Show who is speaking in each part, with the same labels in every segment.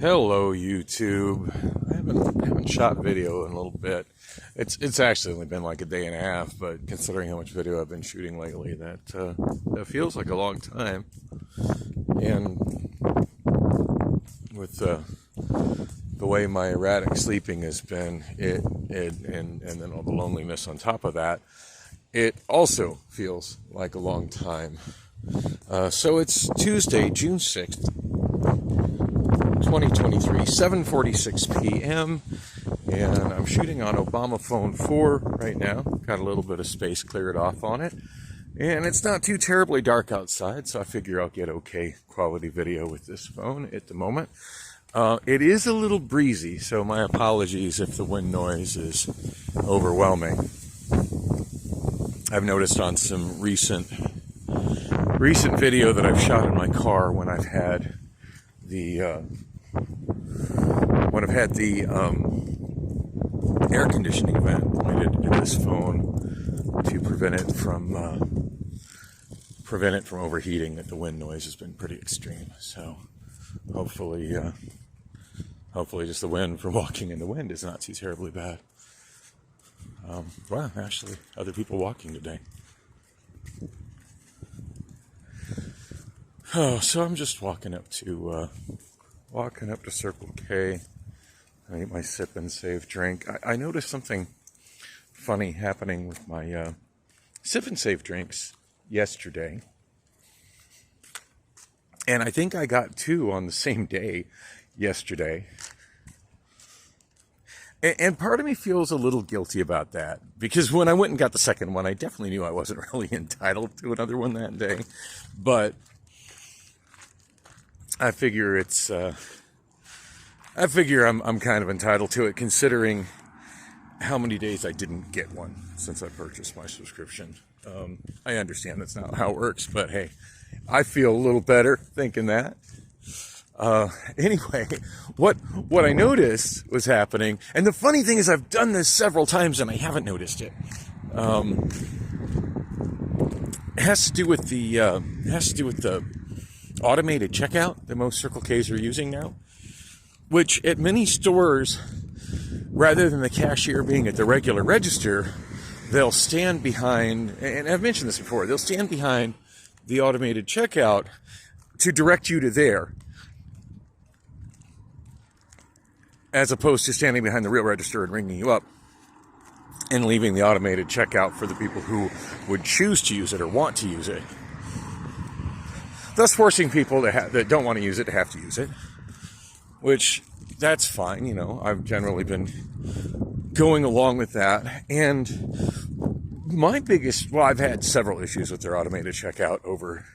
Speaker 1: Hello, YouTube. I haven't shot video in a little bit. It's actually only been like a day and a half, but considering how much video I've been shooting lately, that feels like a long time. And with the way my erratic sleeping has been, and then all the loneliness on top of that, it also feels like a long time. So it's Tuesday, June 6th. 2023, 7:46 p.m. and I'm shooting on Obamaphone 4 right now. Got a little bit of space cleared off on it, and it's not too terribly dark outside, so I figure I'll get okay quality video with this phone at the moment. It is a little breezy, so my apologies if the wind noise is overwhelming. I've noticed on some recent video that I've shot in my car when I've had the air conditioning vent pointed at this phone to prevent it from overheating, that the wind noise has been pretty extreme. So hopefully just the wind from walking in the wind is not too terribly bad. Well, actually, other people walking today. Oh, so I'm just walking up to Circle K. I get my sip and save drink. I noticed something funny happening with my sip and save drinks yesterday, and I think I got two on the same day yesterday. And part of me feels a little guilty about that, because when I went and got the second one, I definitely knew I wasn't really entitled to another one that day. But I figure I'm kind of entitled to it, considering how many days I didn't get one since I purchased my subscription. I understand that's not how it works, but hey, I feel a little better thinking that. Anyway, what I noticed was happening, and the funny thing is I've done this several times and I haven't noticed it. It has to do with the automated checkout that most Circle K's are using now, which at many stores, rather than the cashier being at the regular register, they'll stand behind, and I've mentioned this before, they'll stand behind the automated checkout to direct you to there, as opposed to standing behind the real register and ringing you up and leaving the automated checkout for the people who would choose to use it or want to use it, thus forcing people that don't want to use it to have to use it, which that's fine. You know, I've generally been going along with that. And my biggest, well, I've had several issues with their automated checkout over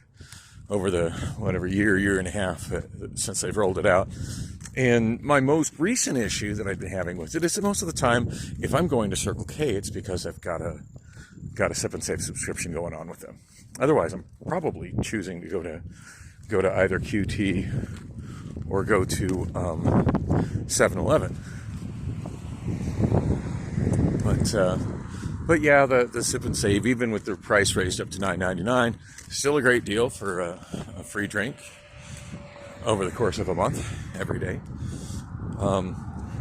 Speaker 1: the year and a half since they've rolled it out. And my most recent issue that I've been having with it is that most of the time, if I'm going to Circle K, it's because I've got a Sip and Save subscription going on with them. Otherwise, I'm probably choosing to go to either QT or go to 7-Eleven. But yeah, the Sip and Save, even with their price raised up to $9.99, still a great deal for a free drink over the course of a month, every day.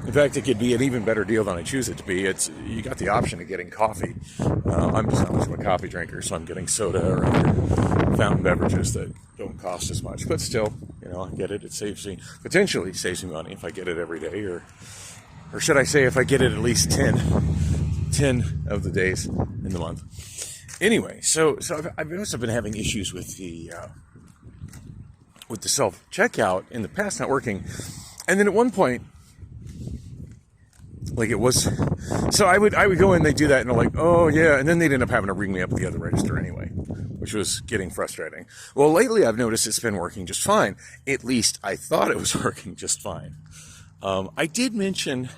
Speaker 1: In fact, it could be an even better deal than I choose it to be. You got the option of getting coffee. I'm just not much of a coffee drinker, so I'm getting soda or other fountain beverages that don't cost as much. But still, you know, I get it. It potentially saves me money if I get it every day, or should I say, if I get it at least 10 of the days in the month. Anyway, so I've also been having issues with the self checkout in the past not working, and then at one point, like it was, so I would go in, they do that, and they're like, oh yeah, and then they'd end up having to ring me up at the other register anyway, which was getting frustrating. Well, lately I've noticed it's been working just fine. At least I thought it was working just fine. I did mention,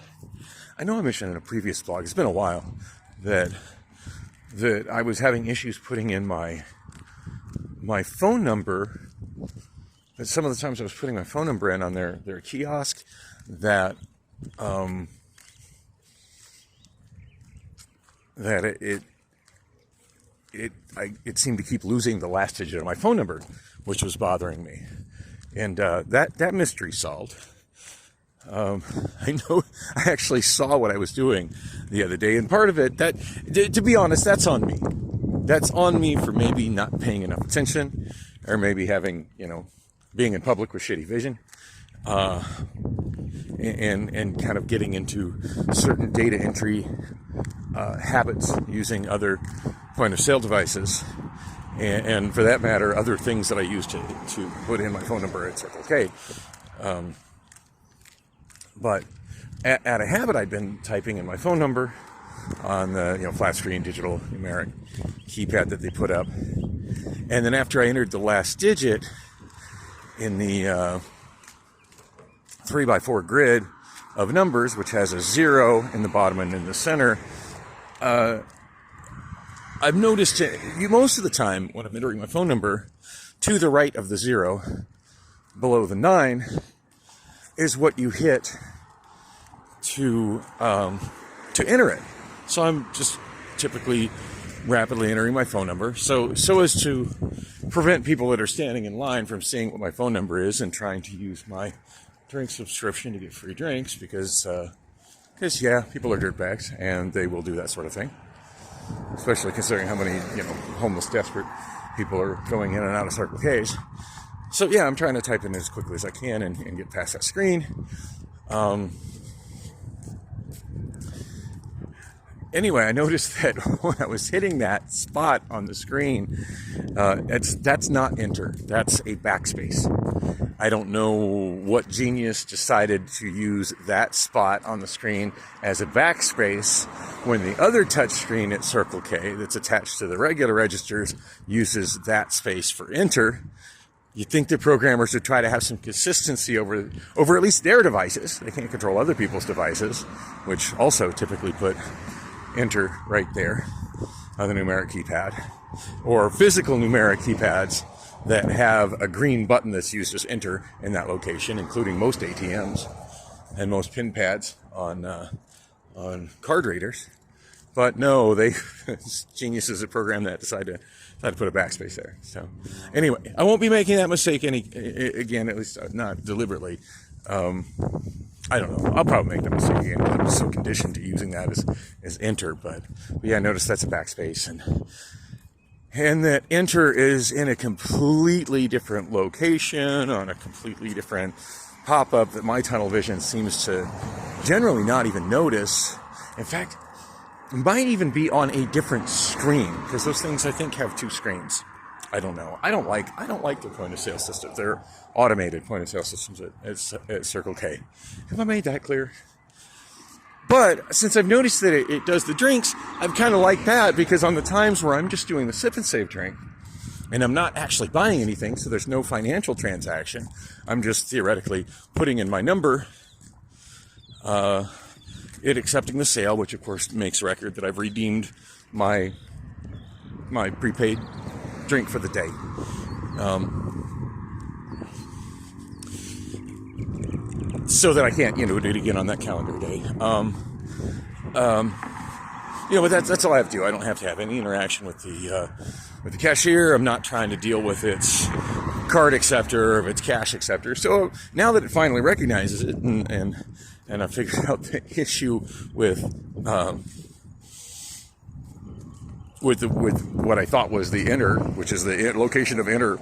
Speaker 1: I know I mentioned in a previous blog, it's been a while, that I was having issues putting in my phone number. That some of the times I was putting my phone number in on their kiosk, that it seemed to keep losing the last digit of my phone number, which was bothering me. And that mystery solved. I know I actually saw what I was doing the other day, and part of it, that, to be honest, that's on me. That's on me for maybe not paying enough attention, or maybe having, being in public with shitty vision, and kind of getting into certain data entry habits using other point of sale devices, and for that matter, other things that I use to put in my phone number at Circle K. But at a habit, I'd been typing in my phone number on the flat screen digital numeric keypad that they put up, and then after I entered the last digit in the 3x4 grid of numbers, which has a 0 in the bottom and in the center, I've noticed most of the time when I'm entering my phone number, to the right of the 0, below the 9, is what you hit to enter it. So I'm just typically rapidly entering my phone number, so as to prevent people that are standing in line from seeing what my phone number is and trying to use my drink subscription to get free drinks, because people are dirtbags and they will do that sort of thing, especially considering how many homeless, desperate people are going in and out of Circle K's. So yeah, I'm trying to type in as quickly as I can and get past that screen. Anyway, I noticed that when I was hitting that spot on the screen, that's not enter, that's a backspace. I don't know what genius decided to use that spot on the screen as a backspace when the other touch screen at Circle K that's attached to the regular registers uses that space for enter. You'd think the programmers would try to have some consistency over at least their devices. They can't control other people's devices, which also typically put enter right there on the numeric keypad, or physical numeric keypads that have a green button that's used as enter in that location, including most ATMs and most pin pads on card readers. But no, they geniuses at program that decided to put a backspace there. So anyway, I won't be making that mistake again, at least not deliberately. I don't know. I'll probably make that mistake again because I'm so conditioned to using that as enter. But yeah, notice that's a backspace, and that enter is in a completely different location on a completely different pop-up that my tunnel vision seems to generally not even notice. In fact, it might even be on a different screen, because those things I think have two screens. I don't know. I don't like their point of sale systems. They're automated point of sale systems at Circle K. Have I made that clear? But since I've noticed that it does the drinks, I've kind of liked that, because on the times where I'm just doing the sip and save drink and I'm not actually buying anything, so there's no financial transaction, I'm just theoretically putting in my number, it accepting the sale, which of course makes record that I've redeemed my prepaid drink for the day. So that I can't, do it again on that calendar day. But that's all I have to do. I don't have to have any interaction with the cashier. I'm not trying to deal with its card acceptor or its cash acceptor. So now that it finally recognizes it, and I figured out the issue with what I thought was the enter, which is the location of enter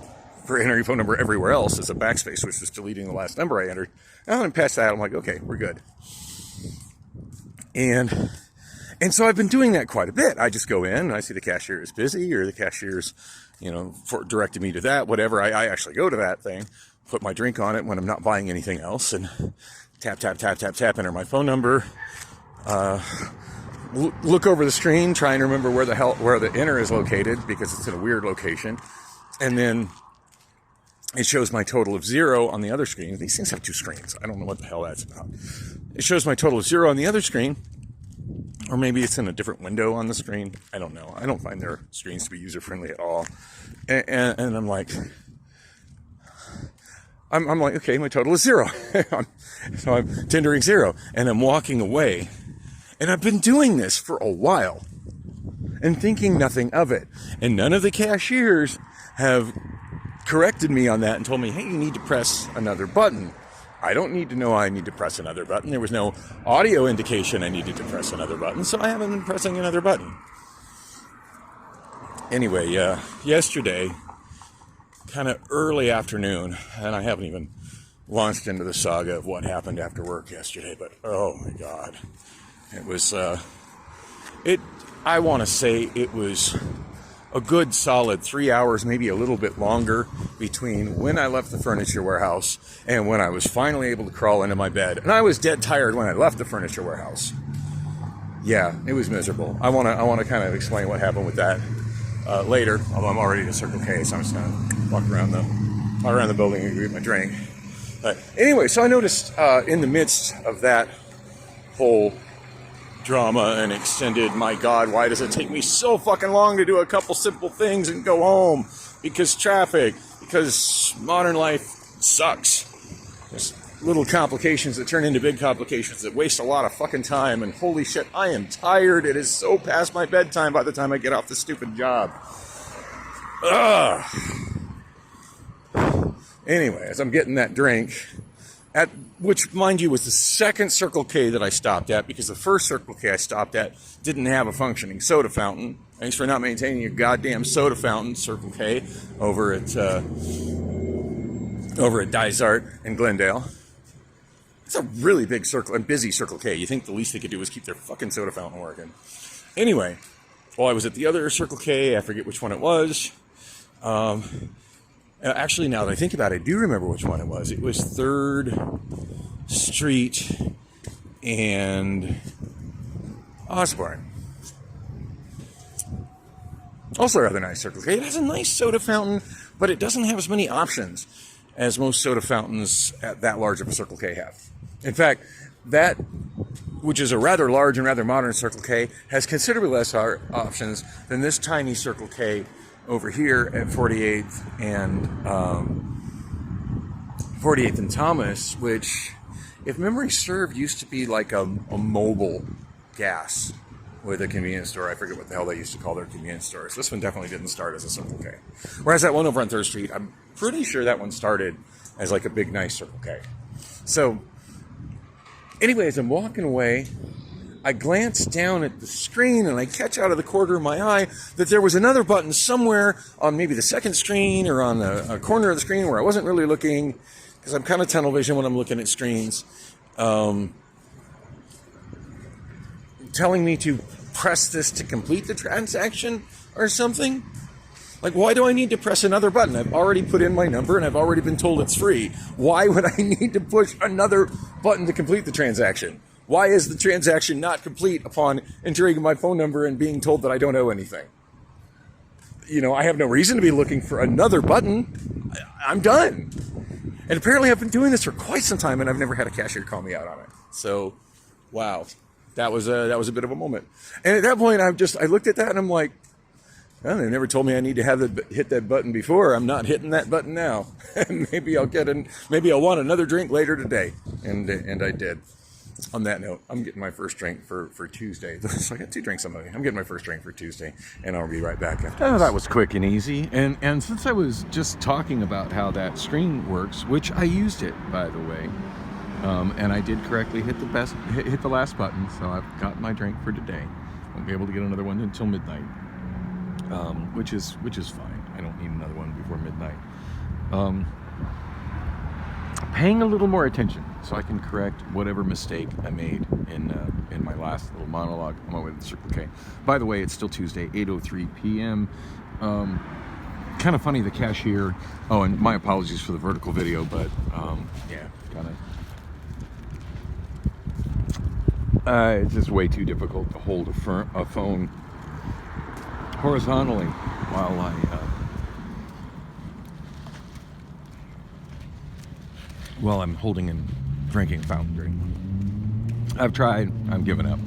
Speaker 1: for entering phone number everywhere else, is a backspace, which is deleting the last number I entered. Now that I'm past that, I'm like, okay, we're good. And so I've been doing that quite a bit. I just go in and I see the cashier is busy, or the cashier's, directed me to that, whatever. I actually go to that thing, put my drink on it when I'm not buying anything else, and tap, enter my phone number, look over the screen, trying to remember where the enter is located, because it's in a weird location. And then it shows my total of 0 on the other screen. These things have two screens. I don't know what the hell that's about. It shows my total of 0 on the other screen, or maybe it's in a different window on the screen. I don't know. I don't find their screens to be user-friendly at all. And I'm like, okay, my total is 0. So I'm tendering 0, and I'm walking away. And I've been doing this for a while and thinking nothing of it. And none of the cashiers have corrected me on that and told me, hey, you need to press another button. I don't need to know I need to press another button. There was no audio indication I needed to press another button, so I haven't been pressing another button. Anyway, yesterday, kind of early afternoon, and I haven't even launched into the saga of what happened after work yesterday, but oh my God. It was, I want to say it was a good solid 3 hours, maybe a little bit longer, between when I left the furniture warehouse and when I was finally able to crawl into my bed. And I was dead tired when I left the furniture warehouse. Yeah, it was miserable. I want to kind of explain what happened with that later, although I'm already at Circle K, so I'm just going to walk around the building and get my drink. But anyway, so I noticed in the midst of that whole drama and extended, my God, why does it take me so fucking long to do a couple simple things and go home? Because traffic, because modern life sucks. There's little complications that turn into big complications that waste a lot of fucking time, and holy shit, I am tired. It is so past my bedtime by the time I get off this stupid job. Ugh. Anyway, as I'm getting that drink, which, mind you, was the second Circle K that I stopped at, because the first Circle K I stopped at didn't have a functioning soda fountain. Thanks for not maintaining your goddamn soda fountain, Circle K, over at Dysart in Glendale. It's a really big circle and busy Circle K. You think the least they could do is keep their fucking soda fountain working. Anyway, while I was at the other Circle K, I forget which one it was. Actually, now that I think about it, I do remember which one it was. It was 3rd Street and Osborne. Also a rather nice Circle K. It has a nice soda fountain, but it doesn't have as many options as most soda fountains at that large of a Circle K have. In fact, that, which is a rather large and rather modern Circle K, has considerably less options than this tiny Circle K over here at 48th and Thomas, which, if memory served, used to be like a mobile gas with a convenience store. I forget what the hell they used to call their convenience stores. This one definitely didn't start as a Circle K. Whereas that one over on 3rd Street, I'm pretty sure that one started as like a big, nice Circle K. So, anyway, as I'm walking away, I glance down at the screen and I catch out of the corner of my eye that there was another button somewhere on maybe the second screen or on a corner of the screen where I wasn't really looking, because I'm kind of tunnel vision when I'm looking at screens, telling me to press this to complete the transaction or something. Like, why do I need to press another button? I've already put in my number and I've already been told it's free. Why would I need to push another button to complete the transaction? Why is the transaction not complete upon entering my phone number and being told that I don't owe anything? You know, I have no reason to be looking for another button. I'm done. And apparently I've been doing this for quite some time and I've never had a cashier call me out on it. So, wow. That was a bit of a moment. And at that point, I looked at that and I'm like, well, they never told me I need to hit that button before. I'm not hitting that button now. Maybe I'll want another drink later today. And I did. On that note, I'm getting my first drink for Tuesday. So I got 2 drinks on the way. I'm getting my first drink for Tuesday, and I'll be right back after this.
Speaker 2: That was quick and easy. And since I was just talking about how that screen works, which I used it, by the way, and I did correctly hit the last button, so I've got my drink for today. Won't be able to get another one until midnight, which is fine. I don't need another one before midnight. Paying a little more attention so I can correct whatever mistake I made in my last little monologue on my way to the Circle K. By the way, it's still Tuesday, 8:03 p.m. Kind of funny, the cashier. Oh, and my apologies for the vertical video, but yeah, kind of. It's just way too difficult to hold a phone horizontally while I'm holding and drinking a fountain drink. I've tried. I'm giving up.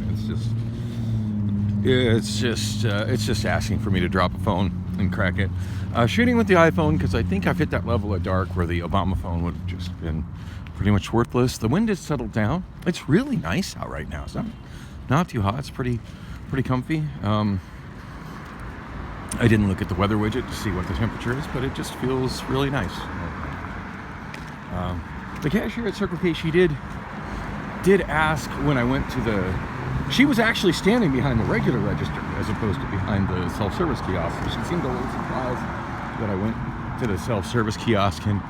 Speaker 2: It's just asking for me to drop a phone and crack it. Shooting with the iPhone, because I think I've hit that level of dark where the Obamaphone would have just been pretty much worthless. The wind has settled down. It's really nice out right now. It's not too hot. It's pretty comfy. I didn't look at the weather widget to see what the temperature is, but it just feels really nice. the cashier at Circle K, she did ask when I went to the, she was actually standing behind the regular register as opposed to behind the self-service kiosk. So she seemed a little surprised that I went to the self-service kiosk, and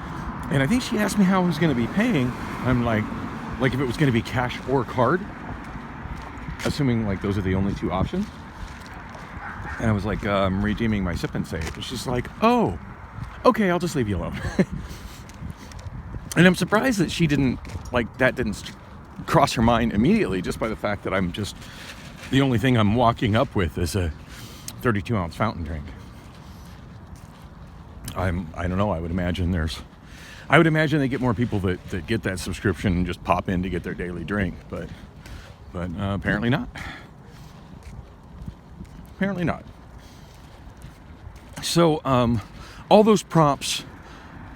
Speaker 2: I think she asked me how I was going to be paying. I'm like if it was going to be cash or card, assuming like those are the only two options. And I was like, I'm redeeming my Sip and Save. And she's like, oh, okay, I'll just leave you alone. And I'm surprised that she didn't, that didn't cross her mind immediately, just by the fact that I'm just, the only thing I'm walking up with is a 32-ounce fountain drink. I don't know, I would imagine they get more people that get that subscription and just pop in to get their daily drink, but apparently not. Apparently not. So, all those prompts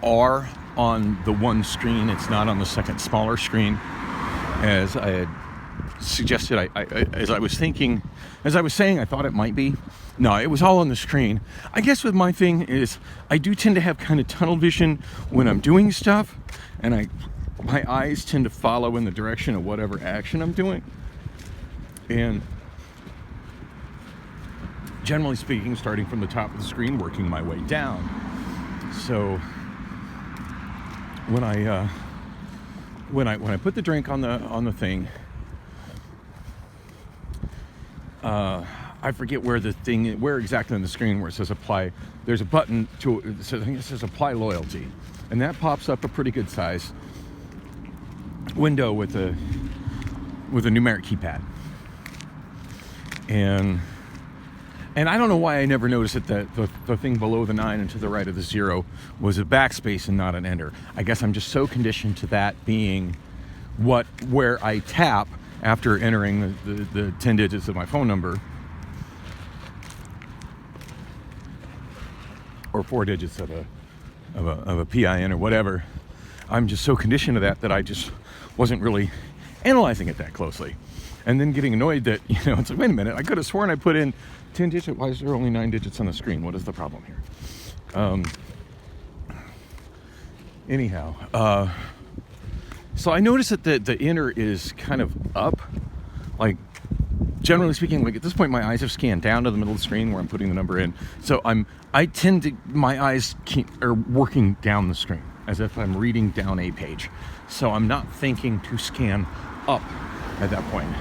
Speaker 2: are on the one screen. It's not on the second smaller screen, as I had suggested. As I was saying, I thought it might be. No, it was all on the screen. I guess with my thing is I do tend to have kind of tunnel vision when I'm doing stuff, and my eyes tend to follow in the direction of whatever action I'm doing. And generally speaking, starting from the top of the screen, working my way down. So when I put the drink on the thing, I forget where exactly on the screen where it says apply. There's a button I think it says apply loyalty, and that pops up a pretty good size window with a numeric keypad. And I don't know why I never noticed that the thing below the 9 and to the right of the 0 was a backspace and not an enter. I guess I'm just so conditioned to that being where I tap after entering the 10 digits of my phone number, or 4 digits of a PIN or whatever. I'm just so conditioned to that I just wasn't really analyzing it that closely. And then getting annoyed that, it's like, wait a minute, I could have sworn I put in 10 digits. Why is there only 9 digits on the screen? What is the problem here? Anyhow, so I noticed that the enter is kind of up. Like, generally speaking, like at this point, my eyes have scanned down to the middle of the screen where I'm putting the number in. So my eyes are working down the screen as if I'm reading down a page. So I'm not thinking to scan up at that point.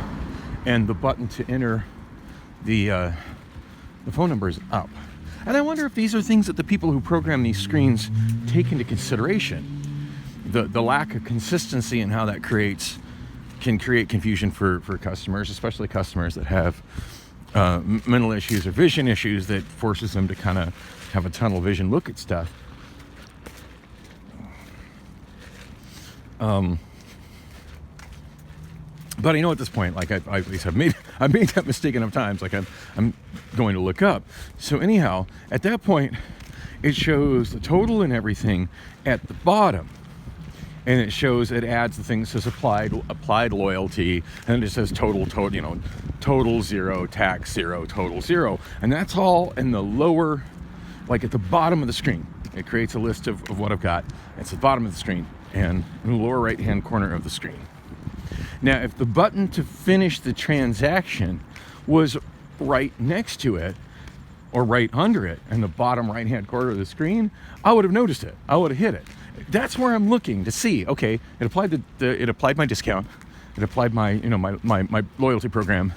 Speaker 2: And the button to enter the phone number is up. And I wonder if these are things that the people who program these screens take into consideration. The lack of consistency in how that can create confusion for customers, especially customers that have mental issues or vision issues that forces them to kind of have a tunnel vision look at stuff. But I know at this point, like I've made that mistake enough times. Like I'm going to look up. So anyhow, at that point, it shows the total and everything at the bottom, and it adds the thing that says applied loyalty, and it says total 0, tax 0, total 0, and that's all in the lower, like at the bottom of the screen. It creates a list of what I've got. It's at the bottom of the screen and in the lower right hand corner of the screen. Now, if the button to finish the transaction was right next to it or right under it in the bottom right hand corner of the screen, I would have noticed it. I would have hit it. That's where I'm looking to see, okay, it applied it applied my discount, it applied my my loyalty program,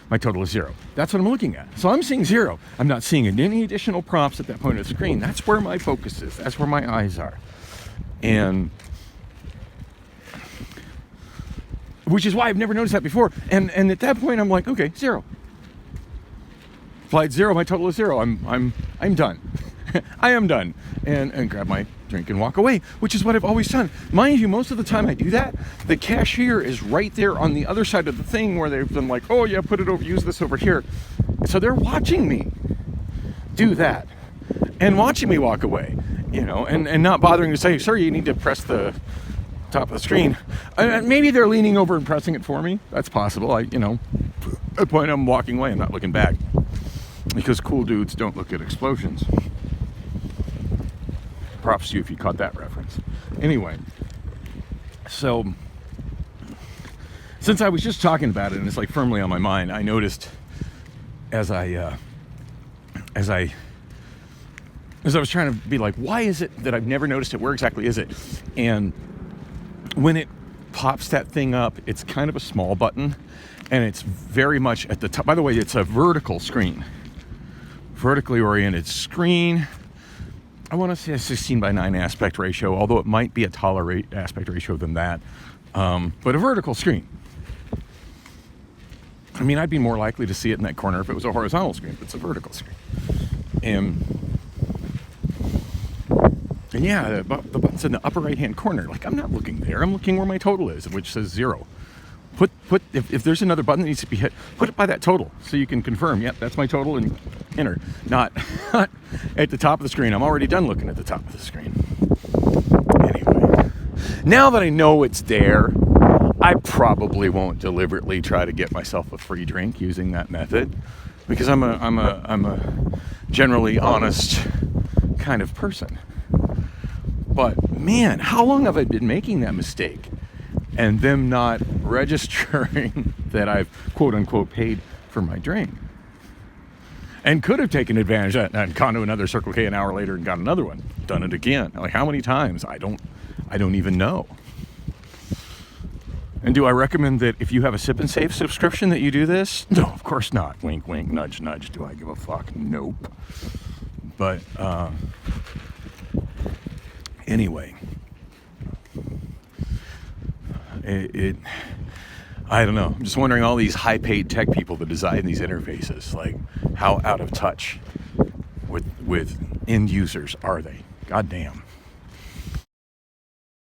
Speaker 2: my total is 0. That's what I'm looking at. So I'm seeing 0. I'm not seeing any additional prompts at that point of the screen. That's where my focus is. That's where my eyes are. And which is why I've never noticed that before. And at that point, I'm like, okay, 0. Applied 0, my total is 0. I'm done. I am done. And grab my drink and walk away, which is what I've always done. Mind you, most of the time I do that, the cashier is right there on the other side of the thing where they've been like, oh yeah, put it over, use this over here. So they're watching me do that and watching me walk away, and not bothering to say, sir, you need to press the top of the screen. Maybe they're leaning over and pressing it for me. That's possible. At the point I'm walking away, I'm not looking back, because cool dudes don't look at explosions. Props to you if you caught that reference. Anyway, So, since I was just talking about it and it's like firmly on my mind, I noticed as I was trying to be like, why is it that I've never noticed it? Where exactly is it? And when it pops that thing up, it's kind of a small button, and it's very much at the top. By the way, it's a vertical screen, vertically oriented screen. I want to say a 16:9 aspect ratio, although it might be a taller aspect ratio than that. But a vertical screen. I mean, I'd be more likely to see it in that corner if it was a horizontal screen, but it's a vertical screen. And yeah, the button's in the upper right-hand corner. Like, I'm not looking there. I'm looking where my total is, which says 0. If there's another button that needs to be hit, put it by that total so you can confirm, yep, that's my total, and enter. Not at the top of the screen. I'm already done looking at the top of the screen. Anyway, now that I know it's there, I probably won't deliberately try to get myself a free drink using that method, because I'm a generally honest kind of person. But man, how long have I been making that mistake and them not registering that I've quote unquote paid for my drink? And could have taken advantage of that and gone to another Circle K an hour later and got another one, done it again. Like, how many times? I don't even know. And do I recommend that if you have a Sip and Save subscription that you do this? No, of course not. Wink, wink, nudge, nudge. Do I give a fuck? Nope. But anyway, I don't know. I'm just wondering, all these high-paid tech people that design these interfaces, like, how out of touch with end users are they? God damn.